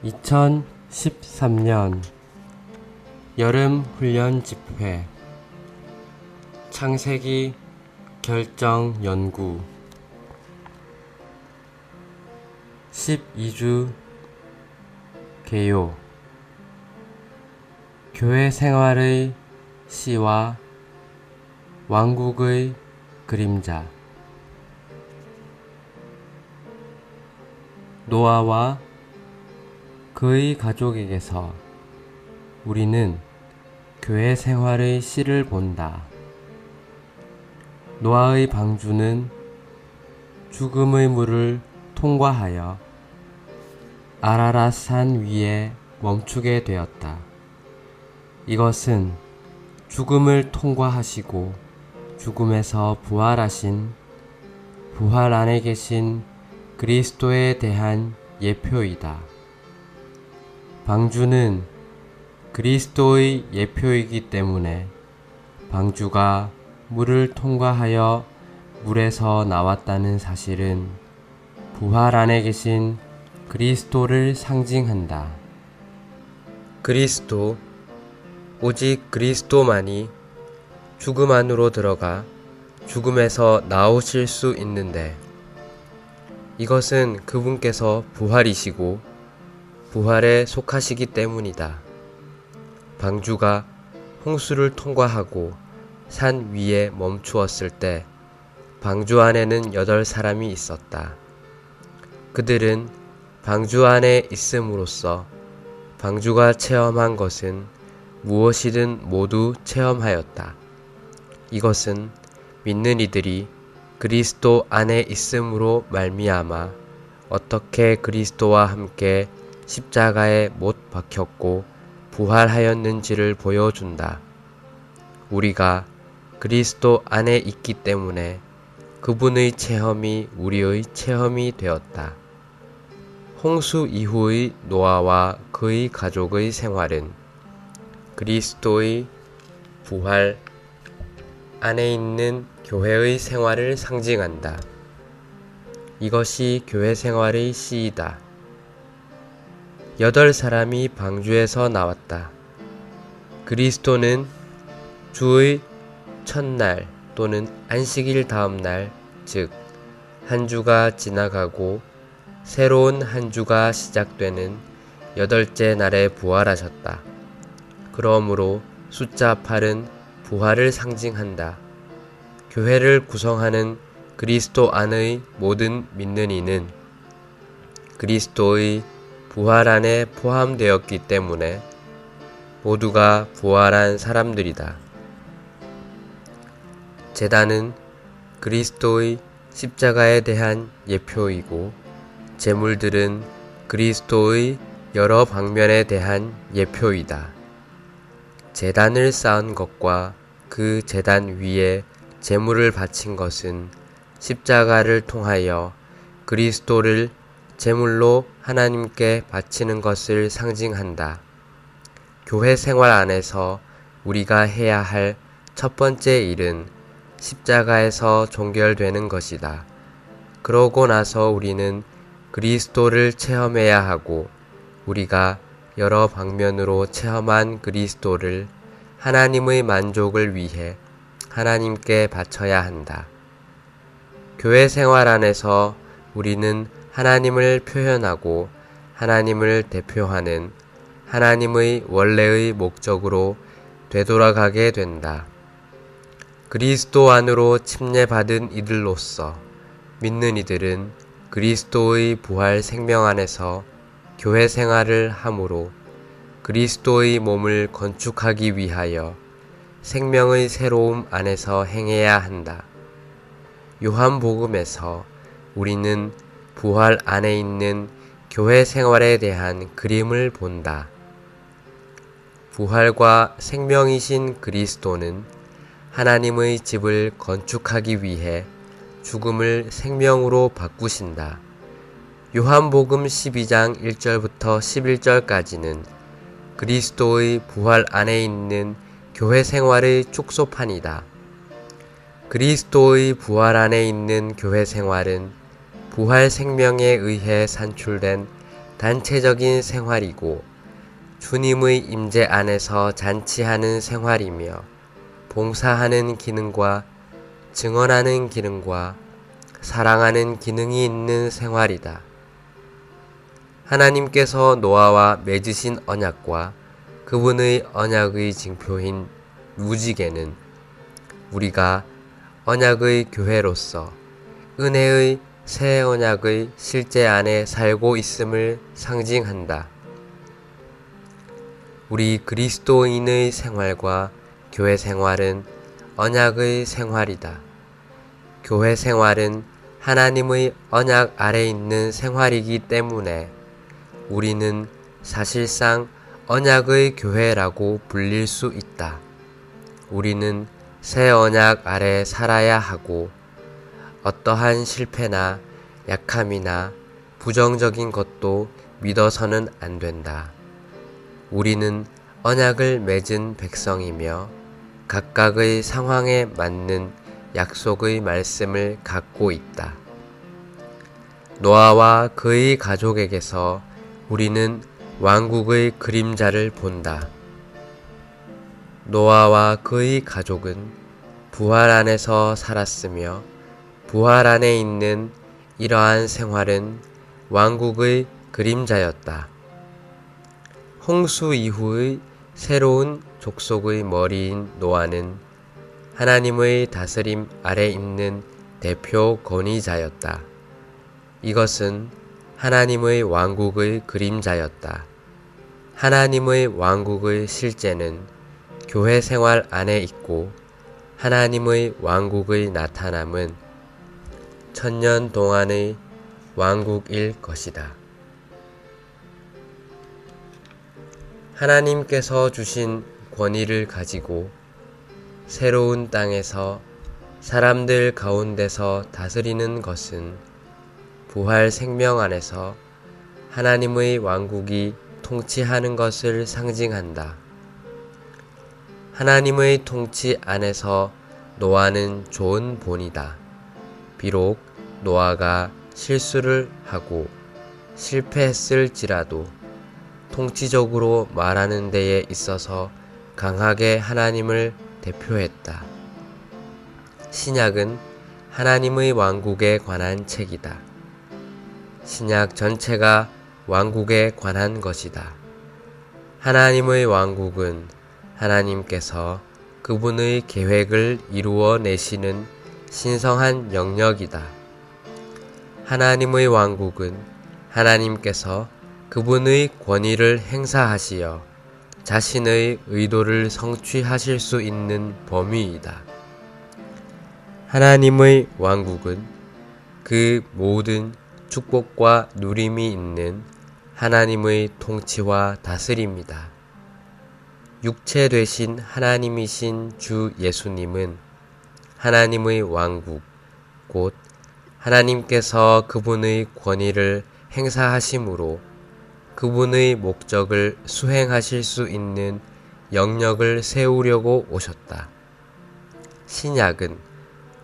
2013년 여름 훈련 집회 창세기 결정 연구 12주 개요 교회 생활의 시와 왕국의 그림자 노아와 그의 가족에게서 우리는 교회 생활의 시를 본다. 노아의 방주는 죽음의 물을 통과하여 아라랏 산 위에 멈추게 되었다. 이것은 죽음을 통과하시고 죽음에서 부활하신 부활 안에 계신 그리스도에 대한 예표이다. 방주는 그리스도의 예표이기 때문에 방주가 물을 통과하여 물에서 나왔다는 사실은 부활 안에 계신 그리스도를 상징한다. 그리스도, 오직 그리스도만이 죽음 안으로 들어가 죽음에서 나오실 수 있는데 이것은 그분께서 부활이시고 부활에 속하시기 때문이다. 방주가 홍수를 통과하고 산 위에 멈추었을 때 방주 안에는 8사람이 있었다. 그들은 방주 안에 있음으로써 방주가 체험한 것은 무엇이든 모두 체험하였다. 이것은 믿는 이들이 그리스도 안에 있음으로 말미암아 어떻게 그리스도와 함께 십자가에 못 박혔고 부활하였는지를 보여준다. 우리가 그리스도 안에 있기 때문에 그분의 체험이 우리의 체험이 되었다. 홍수 이후의 노아와 그의 가족의 생활은 그리스도의 부활 안에 있는 교회의 생활을 상징한다. 이것이 교회 생활의 시이다. 8사람이 방주에서 나왔다. 그리스도는 주의 첫날 또는 안식일 다음날, 즉 한 주가 지나가고 새로운 한 주가 시작되는 8째 날에 부활하셨다. 그러므로 숫자 8은 부활을 상징한다. 교회를 구성하는 그리스도 안의 모든 믿는 이는 그리스도의 부활 안에 포함되었기 때문에 모두가 부활한 사람들이다. 제단은 그리스도의 십자가에 대한 예표이고 제물들은 그리스도의 여러 방면에 대한 예표이다. 제단을 쌓은 것과 그 제단 위에 제물을 바친 것은 십자가를 통하여 그리스도를 제물로 하나님께 바치는 것을 상징한다. 교회 생활 안에서 우리가 해야 할 첫 번째 일은 십자가에서 종결되는 것이다. 그러고 나서 우리는 그리스도를 체험해야 하고 우리가 여러 방면으로 체험한 그리스도를 하나님의 만족을 위해 하나님께 바쳐야 한다. 교회 생활 안에서 우리는 하나님을 표현하고 하나님을 대표하는 하나님의 원래의 목적으로 되돌아가게 된다. 그리스도 안으로 침례받은 이들로서 믿는 이들은 그리스도의 부활 생명 안에서 교회 생활을 함으로 그리스도의 몸을 건축하기 위하여 생명의 새로움 안에서 행해야 한다. 요한복음에서 우리는 부활 안에 있는 교회 생활에 대한 그림을 본다. 부활과 생명이신 그리스도는 하나님의 집을 건축하기 위해 죽음을 생명으로 바꾸신다. 요한복음 12장 1절부터 11절까지는 그리스도의 부활 안에 있는 교회 생활의 축소판이다. 그리스도의 부활 안에 있는 교회 생활은 부활 생명에 의해 산출된 단체적인 생활이고 주님의 임재 안에서 잔치하는 생활이며 봉사하는 기능과 증언하는 기능과 사랑하는 기능이 있는 생활이다. 하나님께서 노아와 맺으신 언약과 그분의 언약의 징표인 무지개는 우리가 언약의 교회로서 은혜의 새 언약의 실제 안에 살고 있음을 상징한다. 우리 그리스도인의 생활과 교회 생활은 언약의 생활이다. 교회 생활은 하나님의 언약 아래 있는 생활이기 때문에 우리는 사실상 언약의 교회라고 불릴 수 있다. 우리는 새 언약 아래 살아야 하고 어떠한 실패나 약함이나 부정적인 것도 믿어서는 안 된다. 우리는 언약을 맺은 백성이며 각각의 상황에 맞는 약속의 말씀을 갖고 있다. 노아와 그의 가족에게서 우리는 왕국의 그림자를 본다. 노아와 그의 가족은 부활 안에서 살았으며 부활 안에 있는 이러한 생활은 왕국의 그림자였다. 홍수 이후의 새로운 족속의 머리인 노아는 하나님의 다스림 아래 있는 대표 권위자였다. 이것은 하나님의 왕국의 그림자였다. 하나님의 왕국의 실제는 교회 생활 안에 있고 하나님의 왕국의 나타남은 천년 동안의 왕국일 것이다. 하나님께서 주신 권위를 가지고 새로운 땅에서 사람들 가운데서 다스리는 것은 부활 생명 안에서 하나님의 왕국이 통치하는 것을 상징한다. 하나님의 통치 안에서 노아는 좋은 본이다. 비록 노아가 실수를 하고 실패했을지라도 통치적으로 말하는 데에 있어서 강하게 하나님을 대표했다. 신약은 하나님의 왕국에 관한 책이다. 신약 전체가 왕국에 관한 것이다. 하나님의 왕국은 하나님께서 그분의 계획을 이루어 내시는 신성한 영역이다. 하나님의 왕국은 하나님께서 그분의 권위를 행사하시어 자신의 의도를 성취하실 수 있는 범위이다. 하나님의 왕국은 그 모든 축복과 누림이 있는 하나님의 통치와 다스림이다. 육체 되신 하나님이신 주 예수님은 하나님의 왕국, 곧 하나님께서 그분의 권위를 행사하심으로 그분의 목적을 수행하실 수 있는 영역을 세우려고 오셨다. 신약은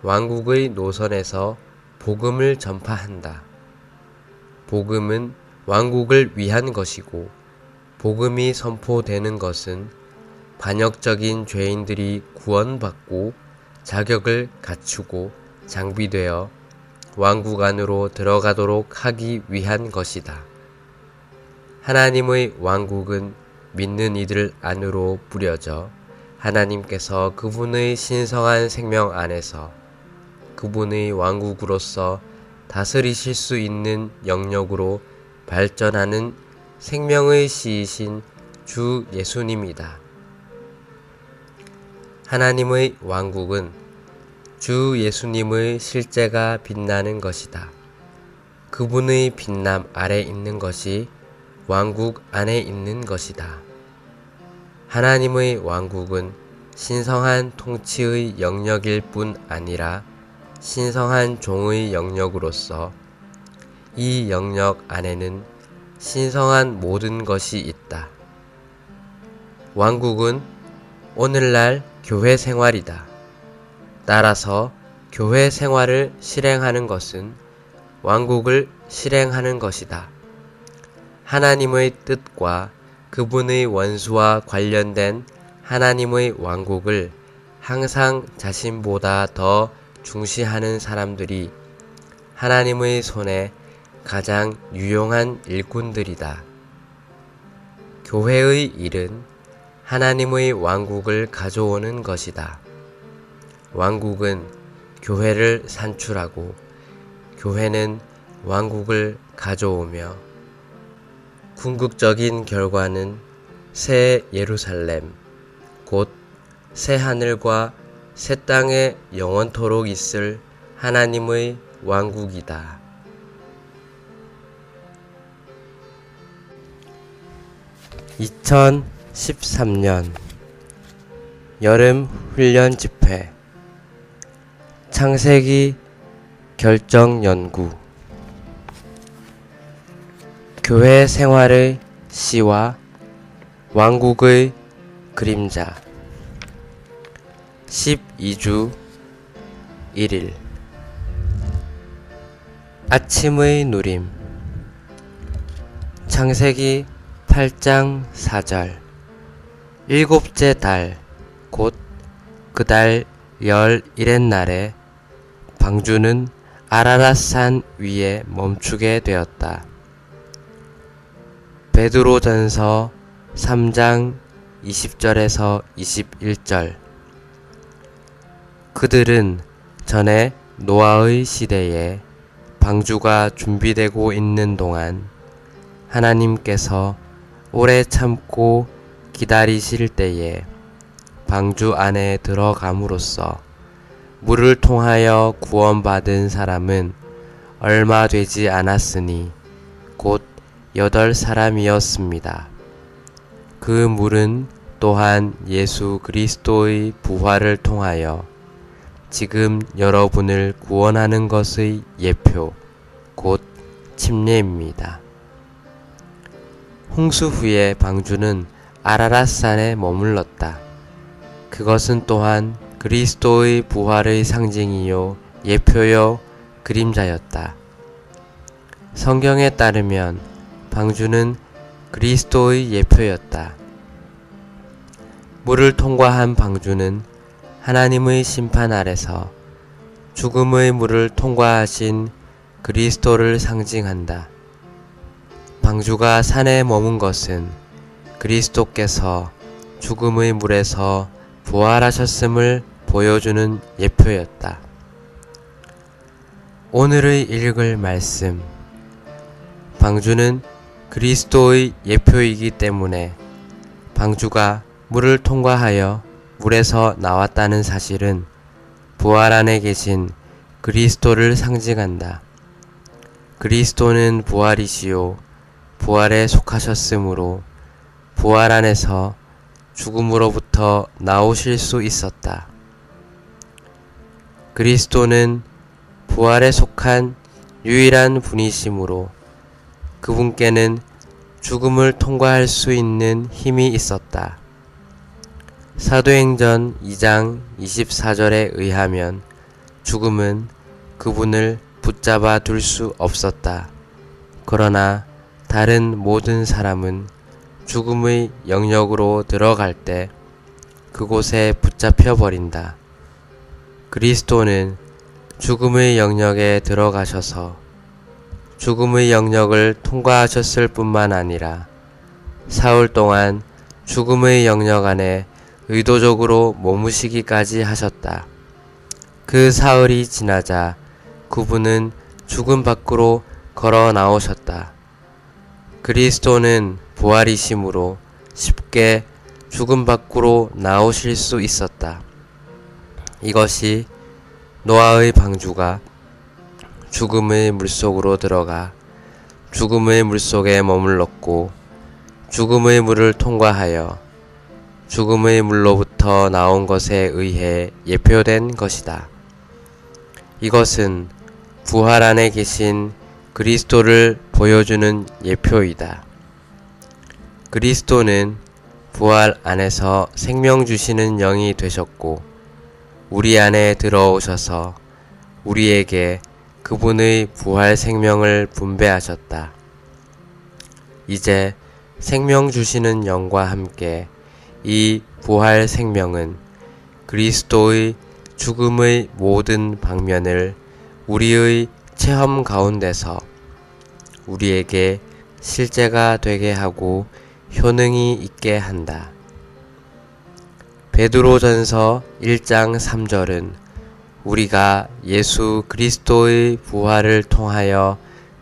왕국의 노선에서 복음을 전파한다. 복음은 왕국을 위한 것이고 복음이 선포되는 것은 반역적인 죄인들이 구원받고 자격을 갖추고 장비되어 왕국 안으로 들어가도록 하기 위한 것이다. 하나님의 왕국은 믿는 이들 안으로 뿌려져 하나님께서 그분의 신성한 생명 안에서 그분의 왕국으로서 다스리실 수 있는 영역으로 발전하는 생명의 씨이신 주 예수님이다. 하나님의 왕국은 주 예수님의 실제가 빛나는 것이다. 그분의 빛남 아래 있는 것이 왕국 안에 있는 것이다. 하나님의 왕국은 신성한 통치의 영역일 뿐 아니라 신성한 종의 영역으로서 이 영역 안에는 신성한 모든 것이 있다. 왕국은 오늘날 교회 생활이다. 따라서 교회 생활을 실행하는 것은 왕국을 실행하는 것이다. 하나님의 뜻과 그분의 원수와 관련된 하나님의 왕국을 항상 자신보다 더 중시하는 사람들이 하나님의 손에 가장 유용한 일꾼들이다. 교회의 일은 하나님의 왕국을 가져오는 것이다. 왕국은 교회를 산출하고 교회는 왕국을 가져오며 궁극적인 결과는 새 예루살렘, 곧 새 하늘과 새 땅에 영원토록 있을 하나님의 왕국이다. (2013년) 여름 훈련 집회 창세기 결정 연구 교회 생활의 시와 왕국의 그림자 12주 1일 아침의 누림 창세기 8장 4절 일곱째 달 곧 그 달 11의 날에 방주는 아라랏산 위에 멈추게 되었다. 베드로전서 3장 20절에서 21절 그들은 전에 노아의 시대에 방주가 준비되고 있는 동안 하나님께서 오래 참고 기다리실 때에 방주 안에 들어감으로써 물을 통하여 구원받은 사람은 얼마 되지 않았으니 곧 8사람이었습니다. 그 물은 또한 예수 그리스도의 부활을 통하여 지금 여러분을 구원하는 것의 예표, 곧 침례입니다. 홍수 후에 방주는 아라랏산에 머물렀다. 그것은 또한 그리스도의 부활의 상징이요 예표요 그림자였다. 성경에 따르면 방주는 그리스도의 예표였다. 물을 통과한 방주는 하나님의 심판 아래서 죽음의 물을 통과하신 그리스도를 상징한다. 방주가 산에 머문 것은 그리스도께서 죽음의 물에서 부활하셨음을 보여주는 예표였다. 오늘의 읽을 말씀 방주는 그리스도의 예표이기 때문에 방주가 물을 통과하여 물에서 나왔다는 사실은 부활 안에 계신 그리스도를 상징한다. 그리스도는 부활이시요 부활에 속하셨으므로 부활 안에서 죽음으로부터 나오실 수 있었다. 그리스도는 부활에 속한 유일한 분이시므로 그분께는 죽음을 통과할 수 있는 힘이 있었다. 사도행전 2장 24절에 의하면 죽음은 그분을 붙잡아 둘 수 없었다. 그러나 다른 모든 사람은 죽음의 영역으로 들어갈 때 그곳에 붙잡혀 버린다. 그리스도는 죽음의 영역에 들어가셔서 죽음의 영역을 통과하셨을 뿐만 아니라 사흘 동안 죽음의 영역 안에 의도적으로 머무시기까지 하셨다. 그 사흘이 지나자 그분은 죽음 밖으로 걸어 나오셨다. 그리스도는 부활이심으로 쉽게 죽음 밖으로 나오실 수 있었다. 이것이 노아의 방주가 죽음의 물속으로 들어가 죽음의 물속에 머물렀고 죽음의 물을 통과하여 죽음의 물로부터 나온 것에 의해 예표된 것이다. 이것은 부활 안에 계신 그리스도를 보여주는 예표이다. 그리스도는 부활 안에서 생명 주시는 영이 되셨고 우리 안에 들어오셔서 우리에게 그분의 부활 생명을 분배하셨다. 이제 생명 주시는 영과 함께 이 부활 생명은 그리스도의 죽음의 모든 방면을 우리의 체험 가운데서 우리에게 실제가 되게 하고 효능이 있게 한다. 베드로전서 1장 3절은 우리가 예수 그리스도의 부활을 통하여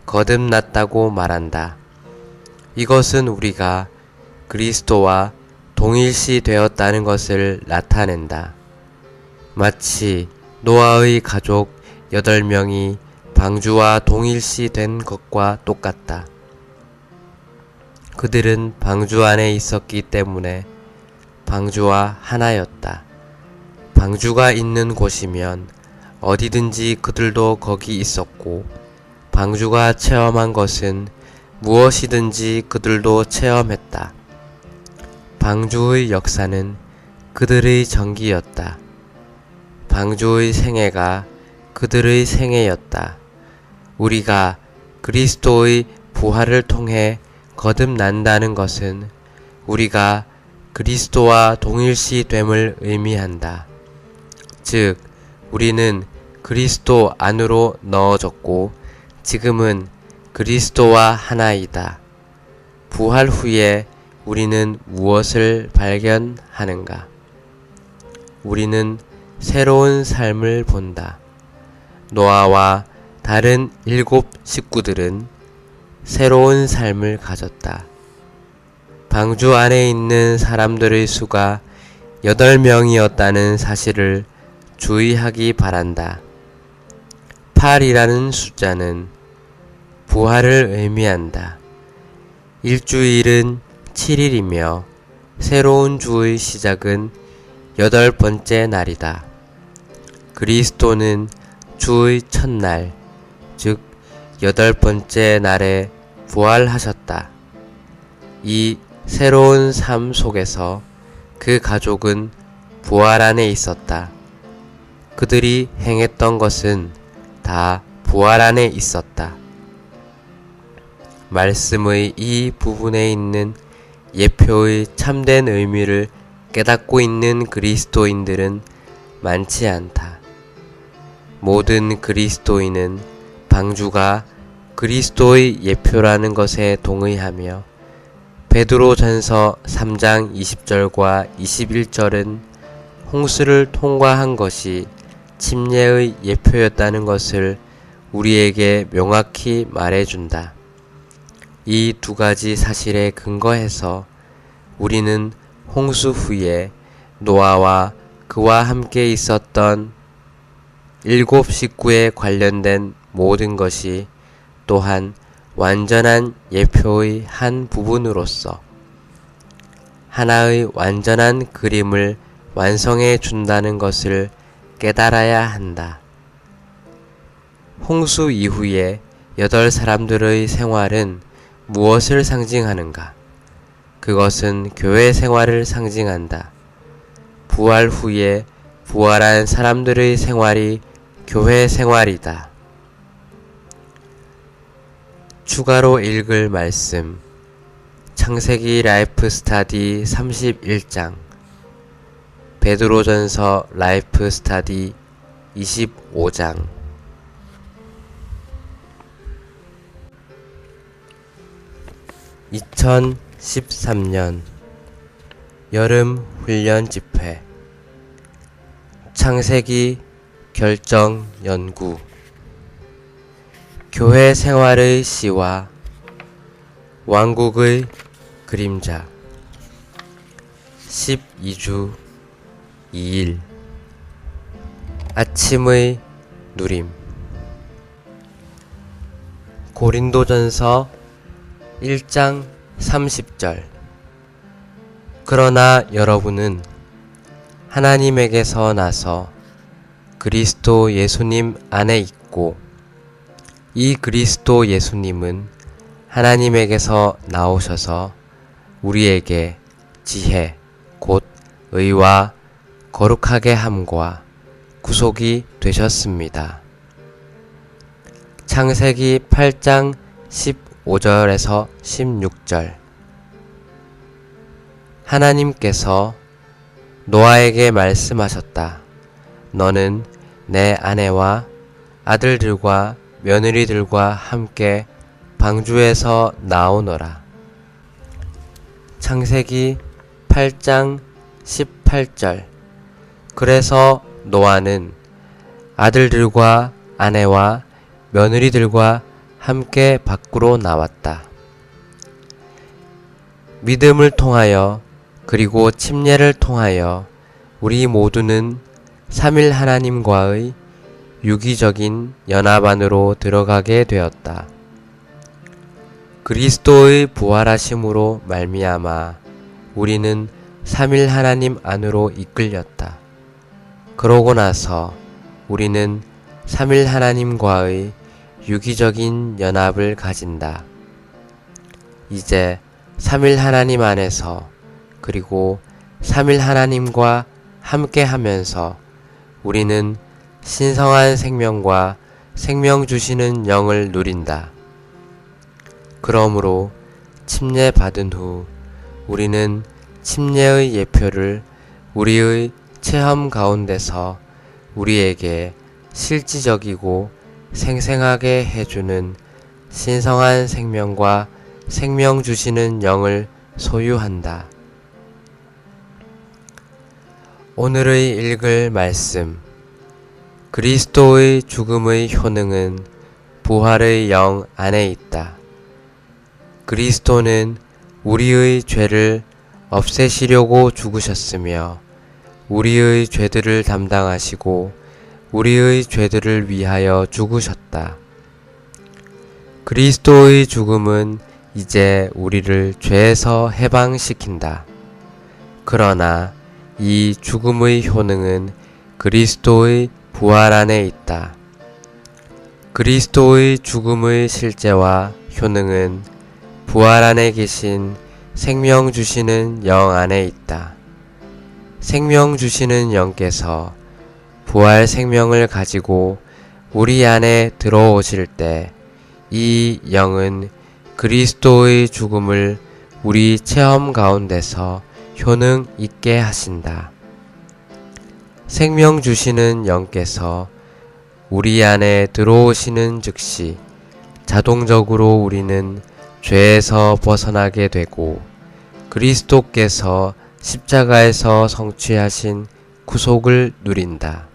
거듭났다고 말한다. 이것은 우리가 그리스도와 동일시 되었다는 것을 나타낸다. 마치 노아의 가족 8명이 방주와 동일시 된 것과 똑같다. 그들은 방주 안에 있었기 때문에 방주와 하나였다. 방주가 있는 곳이면 어디든지 그들도 거기 있었고, 방주가 체험한 것은 무엇이든지 그들도 체험했다. 방주의 역사는 그들의 전기였다. 방주의 생애가 그들의 생애였다. 우리가 그리스도의 부활을 통해 거듭난다는 것은 우리가 그리스도와 동일시됨을 의미한다. 즉, 우리는 그리스도 안으로 넣어졌고 지금은 그리스도와 하나이다. 부활 후에 우리는 무엇을 발견하는가? 우리는 새로운 삶을 본다. 노아와 다른 7 식구들은 새로운 삶을 가졌다. 방주 안에 있는 사람들의 수가 8명이었다는 사실을 주의하기 바란다. 8이라는 숫자는 부활을 의미한다. 일주일은 7일이며 새로운 주의 시작은 8번째 날이다. 그리스도는 주의 첫날, 즉 8번째 날에 부활하셨다. 이 새로운 삶 속에서 그 가족은 부활 안에 있었다. 그들이 행했던 것은 다 부활 안에 있었다. 말씀의 이 부분에 있는 예표의 참된 의미를 깨닫고 있는 그리스도인들은 많지 않다. 모든 그리스도인은 방주가 그리스도의 예표라는 것에 동의하며 베드로전서 3장 20절과 21절은 홍수를 통과한 것이 침례의 예표였다는 것을 우리에게 명확히 말해준다. 이 두 가지 사실에 근거해서 우리는 홍수 후에 노아와 그와 함께 있었던 7 식구에 관련된 모든 것이 또한 완전한 예표의 한 부분으로서 하나의 완전한 그림을 완성해 준다는 것을 깨달아야 한다. 홍수 이후에 8 사람들의 생활은 무엇을 상징하는가? 그것은 교회 생활을 상징한다. 부활 후에 부활한 사람들의 생활이 교회 생활이다. 추가로 읽을 말씀, 창세기 라이프 스타디 31장, 베드로전서 라이프 스타디 25장. (2013년) 여름 훈련 집회 창세기 결정 연구 교회 생활의 시와 왕국의 그림자 12주 2일 아침의 누림 고린도전서 1장 30절 그러나 여러분은 하나님에게서 나서 그리스도 예수님 안에 있고 이 그리스도 예수님은 하나님에게서 나오셔서 우리에게 지혜 곧 의와 거룩하게 함과 구속이 되셨습니다. 창세기 8장 15절에서 16절. 하나님께서 노아에게 말씀하셨다. 너는 내 아내와 아들들과 며느리들과 함께 방주에서 나오너라. 창세기 8장 18절. 그래서 노아는 아들들과 아내와 며느리들과 함께 밖으로 나왔다. 믿음을 통하여 그리고 침례를 통하여 우리 모두는 삼일 하나님과의 유기적인 연합 안으로 들어가게 되었다. 그리스도의 부활하심으로 말미암아 우리는 삼일 하나님 안으로 이끌렸다. 그러고 나서 우리는 삼일 하나님과의 유기적인 연합을 가진다. 이제 삼일 하나님 안에서 그리고 삼일 하나님과 함께 하면서 우리는 신성한 생명과 생명 주시는 영을 누린다. 그러므로 침례 받은 후 우리는 침례의 예표를 우리의 체험 가운데서 우리에게 실질적이고 생생하게 해주는 신성한 생명과 생명 주시는 영을 소유한다. 오늘의 읽을 말씀. 그리스도의 죽음의 효능은 부활의 영 안에 있다. 그리스도는 우리의 죄를 없애시려고 죽으셨으며 우리의 죄들을 담당하시고 우리의 죄들을 위하여 죽으셨다. 그리스도의 죽음은 이제 우리를 죄에서 해방시킨다. 그러나 이 죽음의 효능은 그리스도의 부활 안에 있다. 그리스도의 죽음의 실제와 효능은 부활 안에 계신 생명 주시는 영 안에 있다. 생명 주시는 영께서 부활 생명을 가지고 우리 안에 들어오실 때 이 영은 그리스도의 죽음을 우리 체험 가운데서 효능 있게 하신다. 생명 주시는 영께서 우리 안에 들어오시는 즉시 자동적으로 우리는 죄에서 벗어나게 되고 그리스도께서 십자가에서 성취하신 구속을 누린다.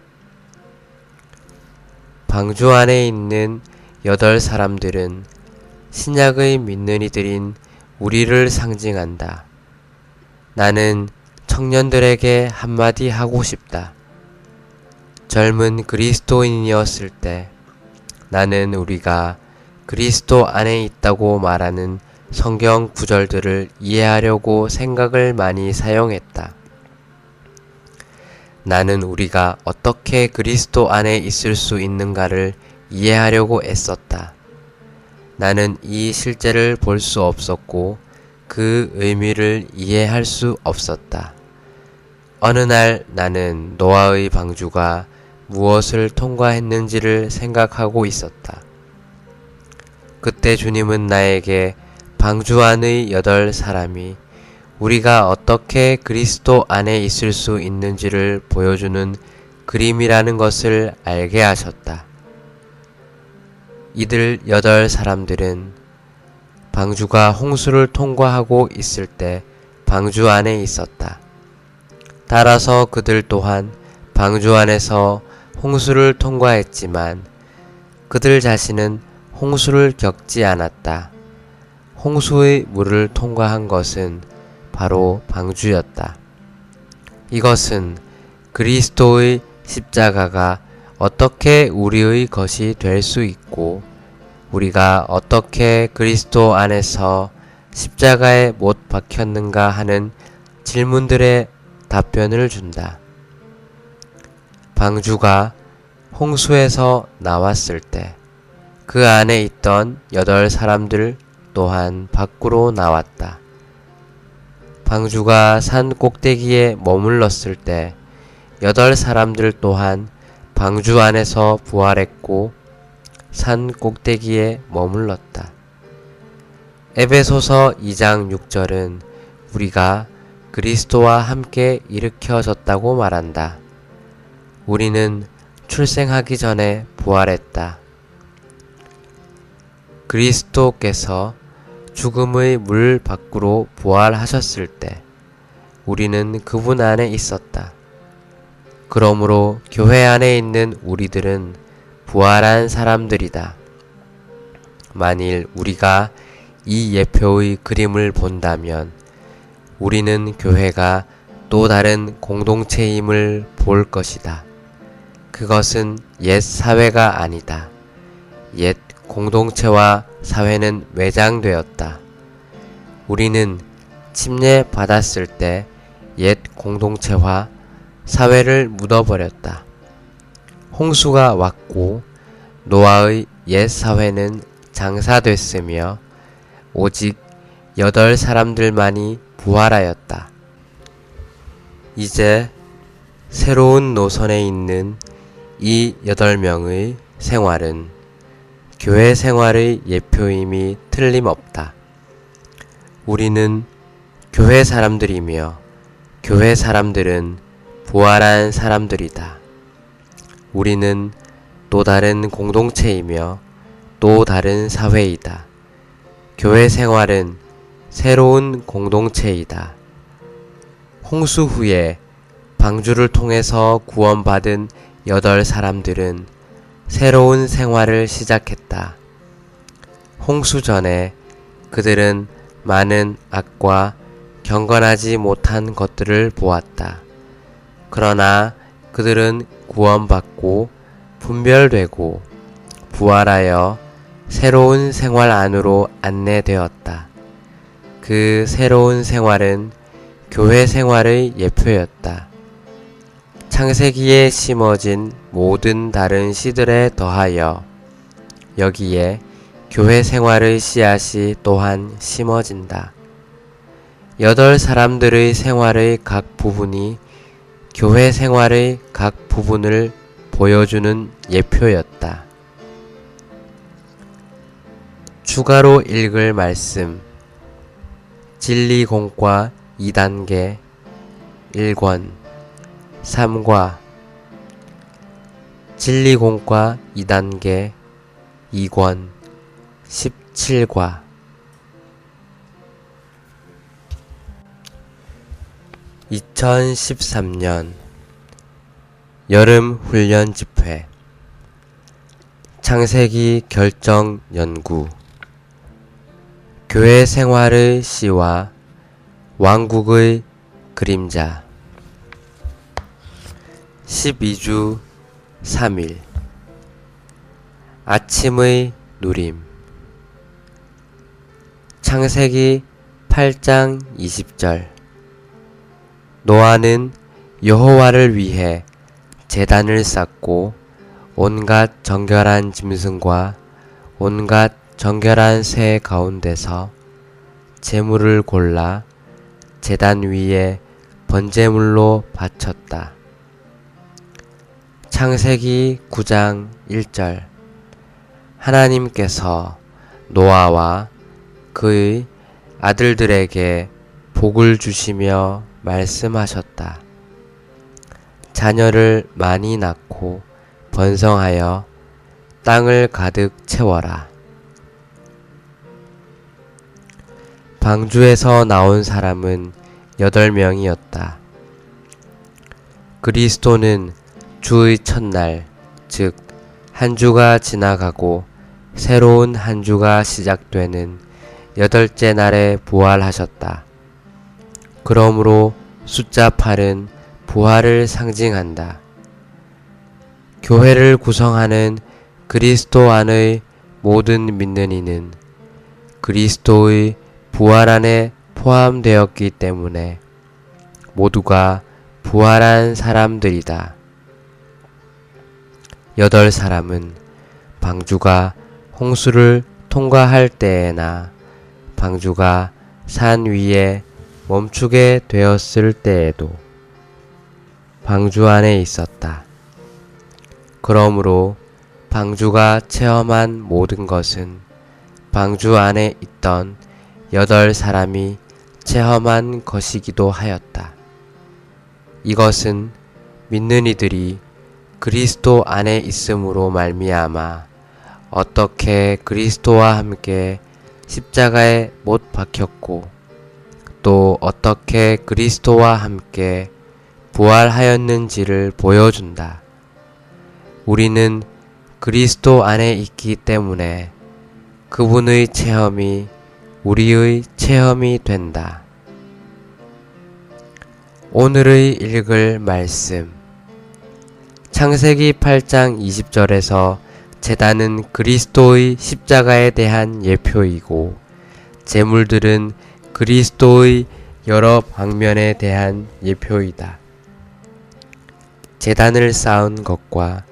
방주 안에 있는 8사람들은 신약의 믿는 이들인 우리를 상징한다. 나는 청년들에게 한마디 하고 싶다. 젊은 그리스도인이었을 때 나는 우리가 그리스도 안에 있다고 말하는 성경 구절들을 이해하려고 생각을 많이 사용했다. 나는 우리가 어떻게 그리스도 안에 있을 수 있는가를 이해하려고 애썼다. 나는 이 실제를 볼 수 없었고 그 의미를 이해할 수 없었다. 어느 날 나는 노아의 방주가 무엇을 통과했는지를 생각하고 있었다. 그때 주님은 나에게 방주 안의 8사람이 우리가 어떻게 그리스도 안에 있을 수 있는지를 보여주는 그림이라는 것을 알게 하셨다. 이들 8사람들은 방주가 홍수를 통과하고 있을 때 방주 안에 있었다. 따라서 그들 또한 방주 안에서 홍수를 통과했지만 그들 자신은 홍수를 겪지 않았다. 홍수의 물을 통과한 것은 바로 방주였다. 이것은 그리스도의 십자가가 어떻게 우리의 것이 될 수 있고 우리가 어떻게 그리스도 안에서 십자가에 못 박혔는가 하는 질문들의 답변을 준다. 방주가 홍수에서 나왔을 때 그 안에 있던 8사람들 또한 밖으로 나왔다. 방주가 산 꼭대기에 머물렀을 때 8사람들 또한 방주 안에서 부활했고 산 꼭대기에 머물렀다. 에베소서 2장 6절은 우리가 그리스도와 함께 일으켜졌다고 말한다. 우리는 출생하기 전에 부활했다. 그리스도께서 죽음의 물 밖으로 부활하셨을 때 우리는 그분 안에 있었다. 그러므로 교회 안에 있는 우리들은 부활한 사람들이다. 만일 우리가 이 예표의 그림을 본다면 우리는 교회가 또 다른 공동체임을 볼 것이다. 그것은 옛 사회가 아니다. 옛 공동체와 사회는 매장되었다. 우리는 침례받았을 때 옛 공동체와 사회를 묻어버렸다. 홍수가 왔고 노아의 옛 사회는 장사됐으며 오직 8 사람들만이 부활하였다. 이제 새로운 노선에 있는 이 8명의 생활은 교회 생활의 예표임이 틀림없다. 우리는 교회 사람들이며 교회 사람들은 부활한 사람들이다. 우리는 또 다른 공동체이며 또 다른 사회이다. 교회 생활은 새로운 공동체이다. 홍수 후에 방주를 통해서 구원받은 8 사람들은 새로운 생활을 시작했다. 홍수 전에 그들은 많은 악과 경건하지 못한 것들을 보았다. 그러나 그들은 구원받고 분별되고 부활하여 새로운 생활 안으로 안내되었다. 그 새로운 생활은 교회 생활의 예표였다. 창세기에 심어진 모든 다른 씨들에 더하여 여기에 교회 생활의 씨앗이 또한 심어진다. 8 사람들의 생활의 각 부분이 교회 생활의 각 부분을 보여주는 예표였다. 추가로 읽을 말씀 진리공과 2단계 1권 3과 진리공과 2단계 2권 17과 2013년 여름 훈련 집회 창세기 결정 연구 교회 생활의 씨와 왕국의 그림자 12주 3일 아침의 누림 창세기 8장 20절 노아는 여호와를 위해 제단을 쌓고 온갖 정결한 짐승과 온갖 정결한 새 가운데서 제물을 골라 제단 위에 번제물로 바쳤다. 창세기 9장 1절 하나님께서 노아와 그의 아들들에게 복을 주시며 말씀하셨다. 자녀를 많이 낳고 번성하여 땅을 가득 채워라. 방주에서 나온 사람은 8명이었다. 그리스도는 주의 첫날, 즉 한 주가 지나가고 새로운 한 주가 시작되는 8째 날에 부활하셨다. 그러므로 숫자 8은 부활을 상징한다. 교회를 구성하는 그리스도 안의 모든 믿는 이는 그리스도의 부활 안에 포함되었기 때문에 모두가 부활한 사람들이다. 8 사람은 방주가 홍수를 통과할 때에나 방주가 산 위에 멈추게 되었을 때에도 방주 안에 있었다. 그러므로 방주가 체험한 모든 것은 방주 안에 있던 사람이 체험한 것이기도 하였다. 이것은 믿는 이들이 그리스도 안에 있음으로 말미암아 어떻게 그리스도와 함께 십자가에 못 박혔고 또 어떻게 그리스도와 함께 부활하였는지를 보여준다. 우리는 그리스도 안에 있기 때문에 그분의 체험이 우리의 체험이 된다. 오늘의 읽을 말씀 창세기 8장 20절에서 제단은 그리스도의 십자가에 대한 예표이고 제물들은 그리스도의 여러 방면에 대한 예표이다. 제단을 쌓은 것과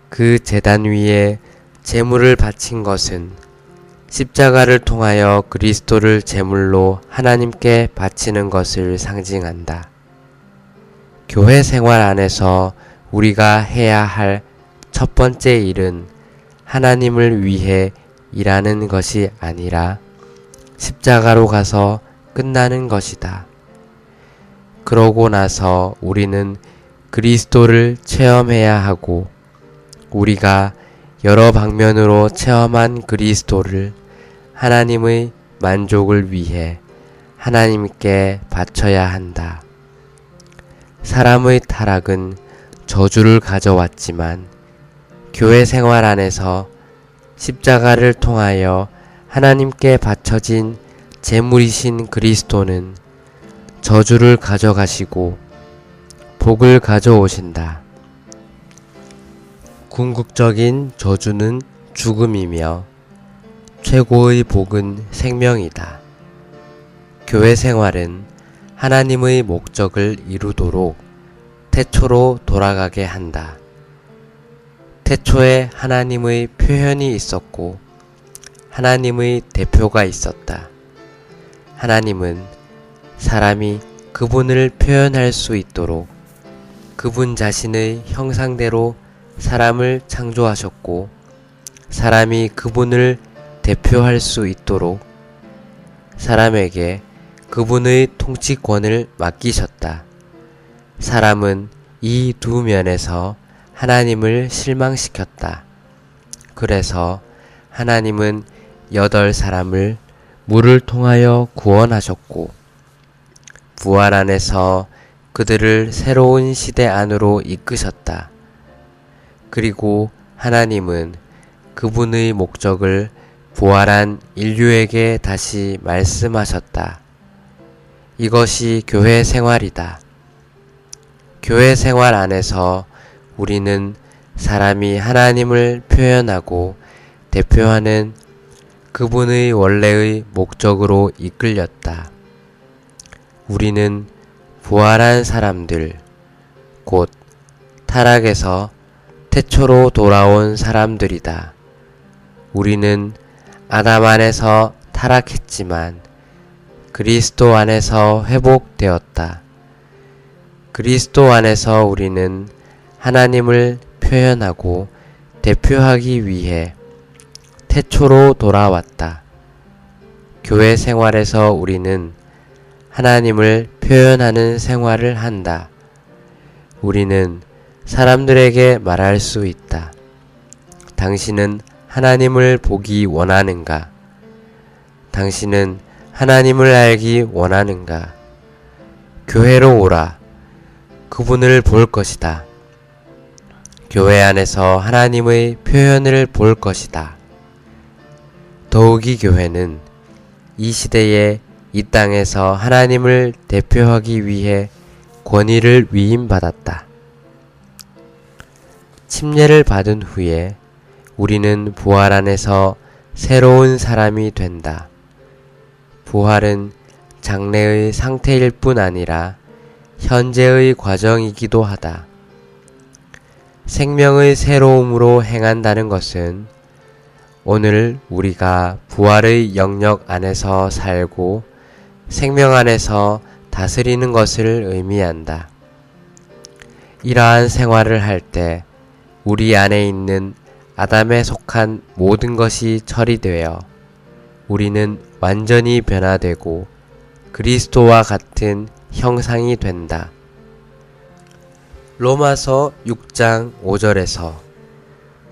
그 제단 위에 제물을 바친 것은 십자가를 통하여 그리스도를 제물로 하나님께 바치는 것을 상징한다. 교회 생활 안에서 우리가 해야 할 첫 번째 일은 하나님을 위해 일하는 것이 아니라 십자가로 가서 끝나는 것이다. 그러고 나서 우리는 그리스도를 체험해야 하고 우리가 여러 방면으로 체험한 그리스도를 하나님의 만족을 위해 하나님께 바쳐야 한다. 사람의 타락은 저주를 가져왔지만 교회 생활 안에서 십자가를 통하여 하나님께 바쳐진 제물이신 그리스도는 저주를 가져가시고 복을 가져오신다. 궁극적인 저주는 죽음이며 최고의 복은 생명이다. 교회 생활은 하나님의 목적을 이루도록 태초로 돌아가게 한다. 태초에 하나님의 표현이 있었고 하나님의 대표가 있었다. 하나님은 사람이 그분을 표현할 수 있도록 그분 자신의 형상대로 사람을 창조하셨고 사람이 그분을 대표할 수 있도록 사람에게 그분의 통치권을 맡기셨다. 사람은 이 두 면에서 하나님을 실망시켰다. 그래서 하나님은 8사람을 물을 통하여 구원하셨고 부활 안에서 그들을 새로운 시대 안으로 이끄셨다. 그리고 하나님은 그분의 목적을 부활한 인류에게 다시 말씀하셨다. 이것이 교회 생활이다. 교회 생활 안에서 우리는 사람이 하나님을 표현하고 대표하는 그분의 원래의 목적으로 이끌렸다. 우리는 부활한 사람들, 곧 타락에서 태초로 돌아온 사람들이다. 우리는 아담 안에서 타락했지만 그리스도 안에서 회복되었다. 그리스도 안에서 우리는 하나님을 표현하고 대표하기 위해 태초로 돌아왔다. 교회 생활에서 우리는 하나님을 표현하는 생활을 한다. 우리는 사람들에게 말할 수 있다. 당신은 하나님을 보기 원하는가? 당신은 하나님을 알기 원하는가? 교회로 오라. 그분을 볼 것이다. 교회 안에서 하나님의 표현을 볼 것이다. 더욱이 교회는 이 시대에 이 땅에서 하나님을 대표하기 위해 권위를 위임받았다. 침례를 받은 후에 우리는 부활 안에서 새로운 사람이 된다. 부활은 장래의 상태일 뿐 아니라 현재의 과정이기도 하다. 생명의 새로움으로 행한다는 것은 오늘 우리가 부활의 영역 안에서 살고 생명 안에서 다스리는 것을 의미한다. 이러한 생활을 할 때 우리 안에 있는 아담에 속한 모든 것이 처리되어 우리는 완전히 변화되고 그리스도와 같은 형상이 된다. 로마서 6장 5절에서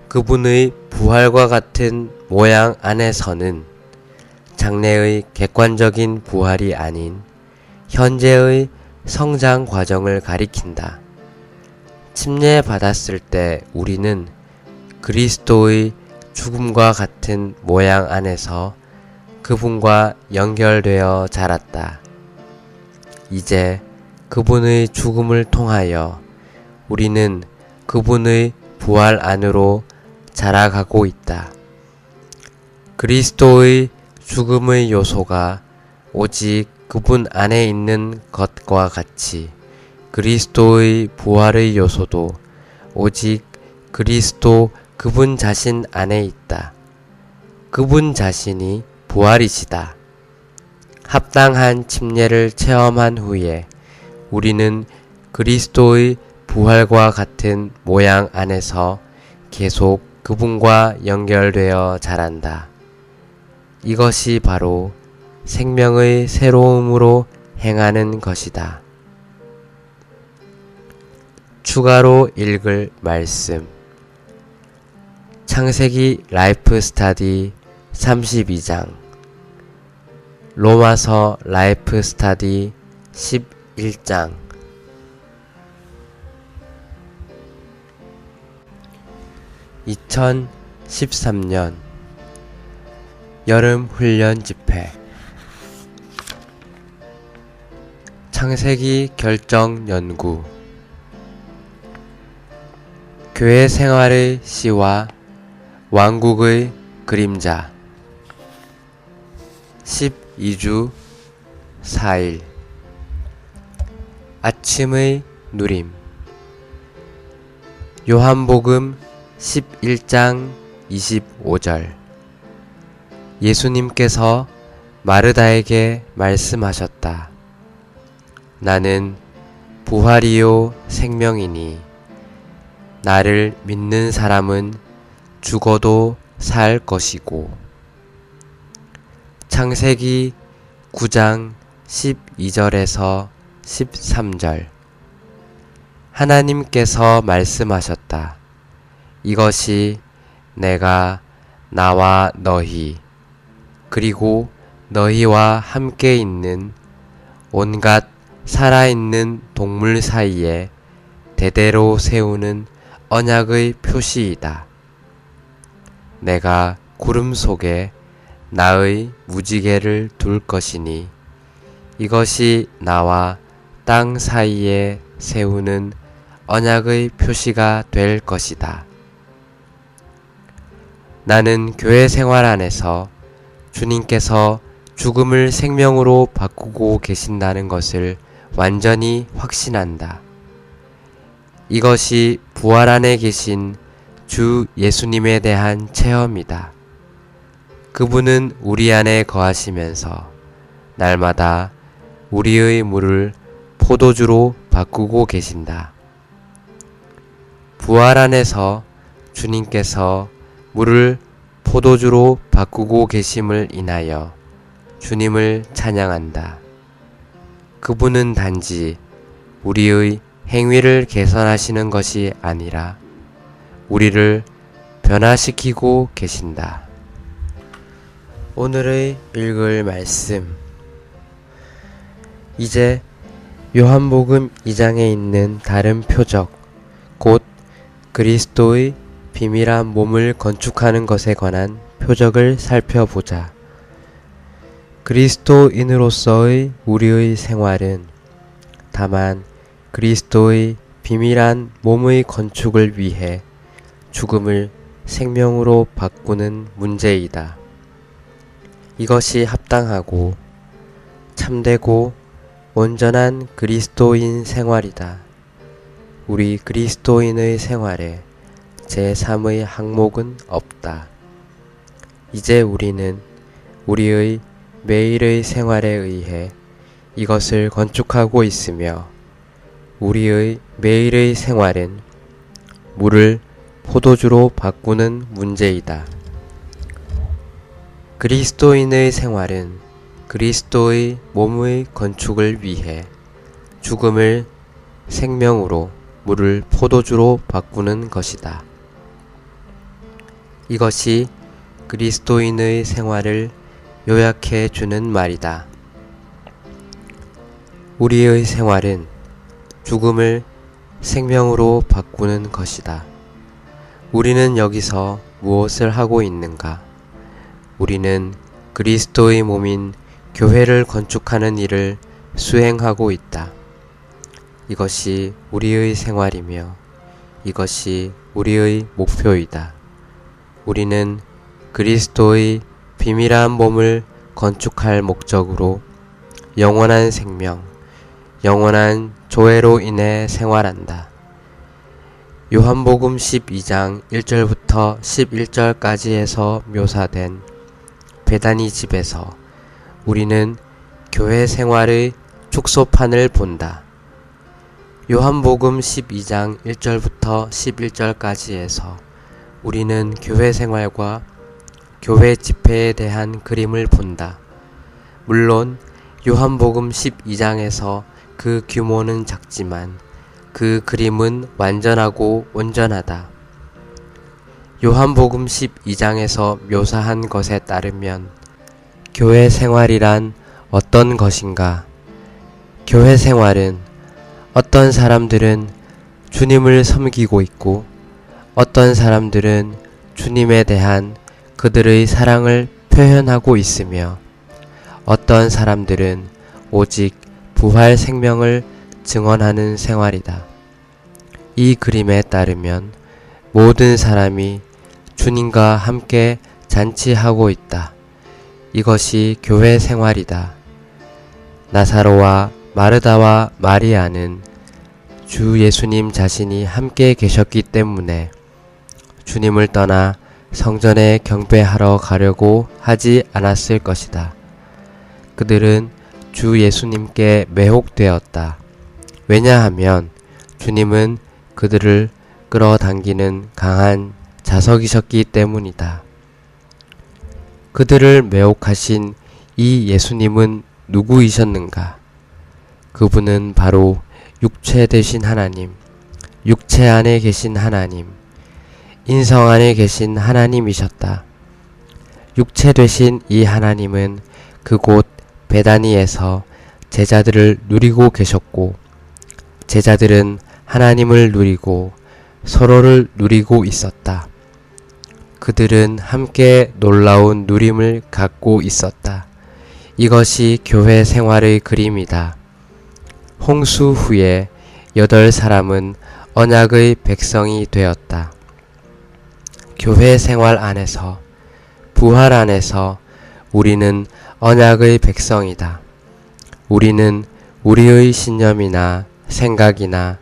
그분의 부활과 같은 모양 안에서는 장래의 객관적인 부활이 아닌 현재의 성장 과정을 가리킨다. 침례받았을 때 우리는 그리스도의 죽음과 같은 모양 안에서 그분과 연결되어 자랐다. 이제 그분의 죽음을 통하여 우리는 그분의 부활 안으로 자라가고 있다. 그리스도의 죽음의 요소가 오직 그분 안에 있는 것과 같이 그리스도의 부활의 요소도 오직 그리스도 그분 자신 안에 있다. 그분 자신이 부활이시다. 합당한 침례를 체험한 후에 우리는 그리스도의 부활과 같은 모양 안에서 계속 그분과 연결되어 자란다. 이것이 바로 생명의 새로움으로 행하는 것이다. 추가로 읽을 말씀. 창세기 라이프 스타디 32장, 로마서 라이프 스타디 11장. (2013년) 여름 훈련 집회. 창세기 결정 연구. 교회 생활의 시와 왕국의 그림자. 12주 4일. 아침의 누림. 요한복음 11장 25절. 예수님께서 마르다에게 말씀하셨다. 나는 부활이요 생명이니 나를 믿는 사람은 죽어도 살 것이고. 창세기 9장 12절에서 13절. 하나님께서 말씀하셨다. 이것이 내가 나와 너희 그리고 너희와 함께 있는 온갖 살아있는 동물 사이에 대대로 세우는 언약의 표시이다. 내가 구름 속에 나의 무지개를 둘 것이니 이것이 나와 땅 사이에 세우는 언약의 표시가 될 것이다. 나는 교회 생활 안에서 주님께서 죽음을 생명으로 바꾸고 계신다는 것을 완전히 확신한다. 이것이 부활 안에 계신 주 예수님에 대한 체험이다. 그분은 우리 안에 거하시면서 날마다 우리의 물을 포도주로 바꾸고 계신다. 부활 안에서 주님께서 물을 포도주로 바꾸고 계심을 인하여 주님을 찬양한다. 그분은 단지 우리의 행위를 개선하시는 것이 아니라 우리를 변화시키고 계신다. 오늘의 읽을 말씀. 이제 요한복음 2장에 있는 다른 표적, 곧 그리스도의 비밀한 몸을 건축하는 것에 관한 표적을 살펴보자. 그리스도인으로서의 우리의 생활은 다만 그리스도의 비밀한 몸의 건축을 위해 죽음을 생명으로 바꾸는 문제이다. 이것이 합당하고 참되고 온전한 그리스도인 생활이다. 우리 그리스도인의 생활에 제3의 항목은 없다. 이제 우리는 우리의 매일의 생활에 의해 이것을 건축하고 있으며 우리의 매일의 생활은 물을 포도주로 바꾸는 문제이다. 그리스도인의 생활은 그리스도의 몸의 건축을 위해 죽음을 생명으로, 물을 포도주로 바꾸는 것이다. 이것이 그리스도인의 생활을 요약해 주는 말이다. 우리의 생활은 죽음을 생명으로 바꾸는 것이다. 우리는 여기서 무엇을 하고 있는가? 우리는 그리스도의 몸인 교회를 건축하는 일을 수행하고 있다. 이것이 우리의 생활이며 이것이 우리의 목표이다. 우리는 그리스도의 비밀한 몸을 건축할 목적으로 영원한 생명, 영원한 조회로 인해 생활한다. 요한복음 12장 1절부터 11절까지에서 묘사된 베다니 집에서 우리는 교회 생활의 축소판을 본다. 요한복음 12장 1절부터 11절까지에서 우리는 교회 생활과 교회 집회에 대한 그림을 본다. 물론 요한복음 12장에서 그 규모는 작지만 그 그림은 완전하고 온전하다. 요한복음 12장에서 묘사한 것에 따르면 교회 생활이란 어떤 것인가? 교회 생활은 어떤 사람들은 주님을 섬기고 있고 어떤 사람들은 주님에 대한 그들의 사랑을 표현하고 있으며 어떤 사람들은 오직 부활 생명을 증언하는 생활이다. 이 그림에 따르면 모든 사람이 주님과 함께 잔치하고 있다. 이것이 교회 생활이다. 나사로와 마르다와 마리아는 주 예수님 자신이 함께 계셨기 때문에 주님을 떠나 성전에 경배하러 가려고 하지 않았을 것이다. 그들은 주 예수님께 매혹되었다. 왜냐하면 주님은 그들을 끌어당기는 강한 자석이셨기 때문이다. 그들을 매혹하신 이 예수님은 누구이셨는가? 그분은 바로 육체 되신 하나님, 육체 안에 계신 하나님, 인성 안에 계신 하나님이셨다. 육체 되신 이 하나님은 그곳 베다니에서 제자들을 누리고 계셨고 제자들은 하나님을 누리고 서로를 누리고 있었다. 그들은 함께 놀라운 누림을 갖고 있었다. 이것이 교회 생활의 그림이다. 홍수 후에 8사람은 언약의 백성이 되었다. 교회 생활 안에서, 부활 안에서 우리는 언약의 백성이다. 우리는 우리의 신념이나 생각이나